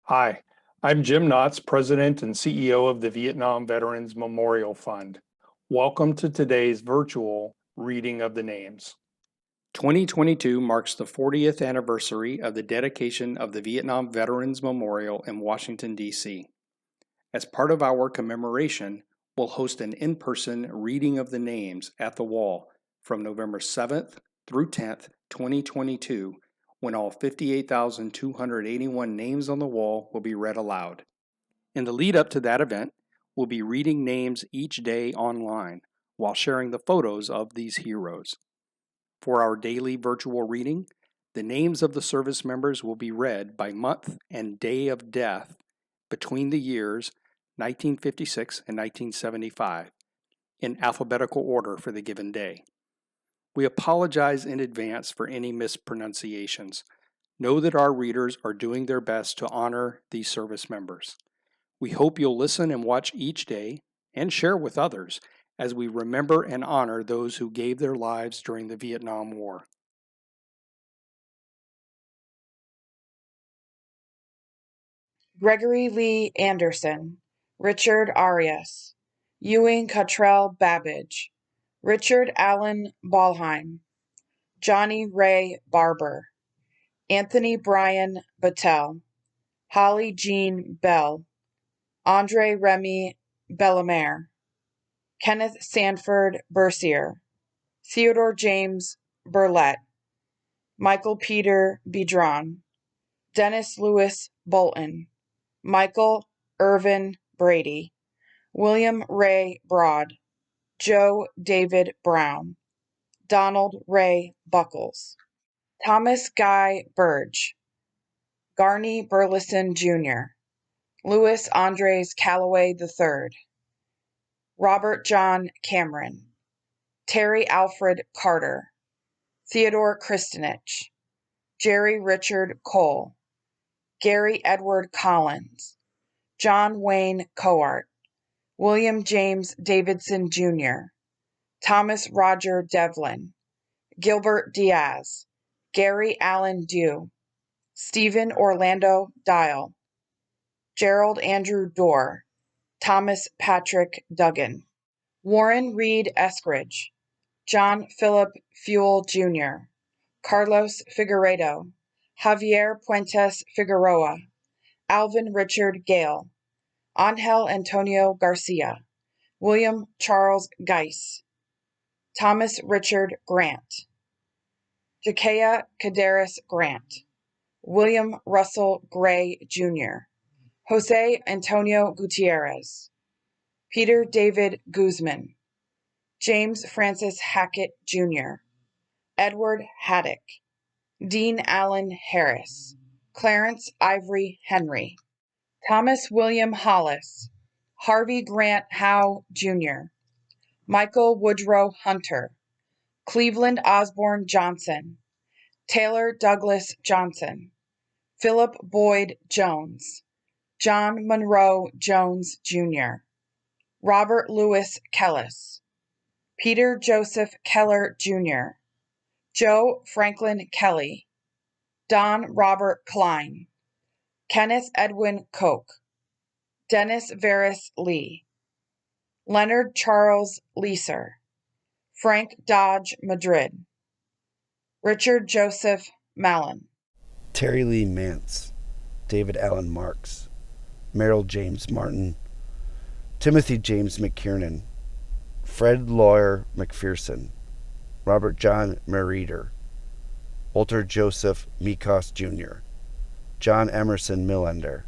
Hi, I'm Jim Knotts, President and CEO of the Vietnam Veterans Memorial Fund. Welcome to today's virtual reading of the names. 2022 marks the 40th anniversary of the dedication of the Vietnam Veterans Memorial in Washington, D.C. As part of our commemoration, we'll host an in-person reading of the names at the wall from November 7th through 10th, 2022, when all 58,281 names on the wall will be read aloud. In the lead up to that event, we'll be reading names each day online while sharing the photos of these heroes. For our daily virtual reading, the names of the service members will be read by month and day of death between the years 1956 and 1975 in alphabetical order for the given day. We apologize in advance for any mispronunciations. Know that our readers are doing their best to honor these service members. We hope you'll listen and watch each day and share with others as we remember and honor those who gave their lives during the Vietnam War. Gregory Lee Anderson, Richard Arias, Ewing Cottrell Babbage, Richard Allen Ballheim, Johnny Ray Barber, Anthony Brian Battelle, Holly Jean Bell, Andre Remy Bellemare, Kenneth Sanford Bercier, Theodore James Burlett, Michael Peter Bedron, Dennis Lewis Bolton, Michael Irvin Brady, William Ray Broad, Joe David Brown, Donald Ray Buckles, Thomas Guy Burge, Garney Burleson Jr., Louis Andres Calloway III, Robert John Cameron, Terry Alfred Carter, Theodore Christenich, Jerry Richard Cole, Gary Edward Collins, John Wayne Coart, William James Davidson Jr., Thomas Roger Devlin, Gilbert Diaz, Gary Allen Dew, Stephen Orlando Dial, Gerald Andrew Dorr, Thomas Patrick Duggan, Warren Reed Eskridge, John Philip Fuel Jr., Carlos Figueredo, Javier Puentes Figueroa, Alvin Richard Gale, Angel Antonio Garcia, William Charles Geis, Thomas Richard Grant, Jakaya Cadaris Grant, William Russell Gray Jr., Jose Antonio Gutierrez, Peter David Guzman, James Francis Hackett Jr., Edward Haddock, Dean Allen Harris, Clarence Ivory Henry, Thomas William Hollis, Harvey Grant Howe Jr., Michael Woodrow Hunter, Cleveland Osborne Johnson, Taylor Douglas Johnson, Philip Boyd Jones, John Monroe Jones Jr., Robert Louis Kellis, Peter Joseph Keller Jr., Joe Franklin Kelly, Don Robert Klein, Kenneth Edwin Koch, Dennis Veris Lee, Leonard Charles Leeser, Frank Dodge Madrid, Richard Joseph Mallon, Terry Lee Mance, David Allen Marks, Merrill James Martin, Timothy James McKiernan, Fred Lawyer McPherson, Robert John Merrieder, Walter Joseph Mikos Jr., John Emerson Millender,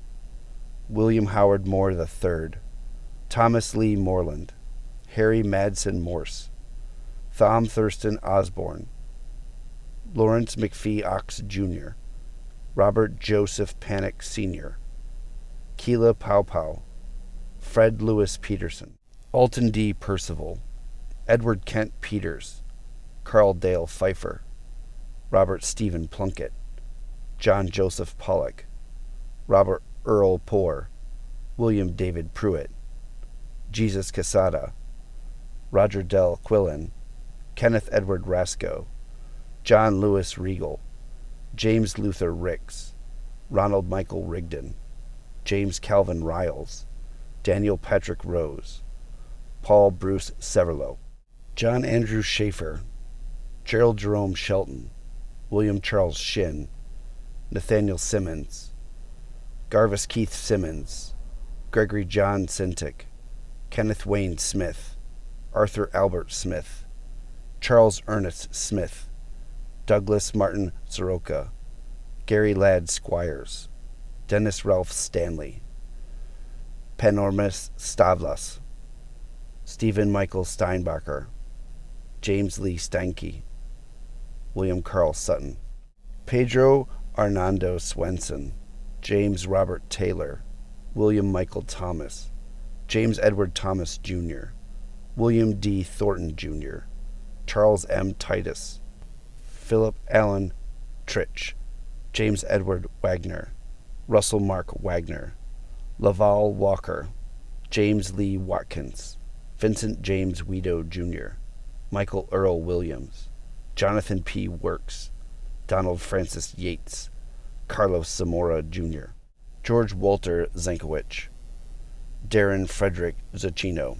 William Howard Moore III, Thomas Lee Moreland, Harry Madsen Morse, Thom Thurston Osborne, Lawrence McPhee Ox Jr., Robert Joseph Panic Sr., Keela Pow Pow, Fred Lewis Peterson, Alton D. Percival, Edward Kent Peters, Carl Dale Pfeiffer, Robert Stephen Plunkett, John Joseph Pollock, Robert Earl Poor, William David Pruitt, Jesus Quesada, Roger Del Quillen, Kenneth Edward Rasco, John Lewis Regal, James Luther Ricks, Ronald Michael Rigdon, James Calvin Riles, Daniel Patrick Rose, Paul Bruce Severlow, John Andrew Schaefer, Gerald Jerome Shelton, William Charles Shin, Nathaniel Simmons, Garvis Keith Simmons, Gregory John Sintic, Kenneth Wayne Smith, Arthur Albert Smith, Charles Ernest Smith, Douglas Martin Soroka, Gary Ladd Squires, Dennis Ralph Stanley, Panormus Stavlas, Stephen Michael Steinbacher, James Lee Steinke, William Carl Sutton, Pedro Arnando Swenson, James Robert Taylor, William Michael Thomas, James Edward Thomas Jr., William D. Thornton Jr., Charles M. Titus, Philip Allen Trich, James Edward Wagner, Russell Mark Wagner, Laval Walker, James Lee Watkins, Vincent James Weedo Jr., Michael Earl Williams, Jonathan P. Works, Donald Francis Yates, Carlos Zamora Jr., George Walter Zankowicz, Darren Frederick Zacchino.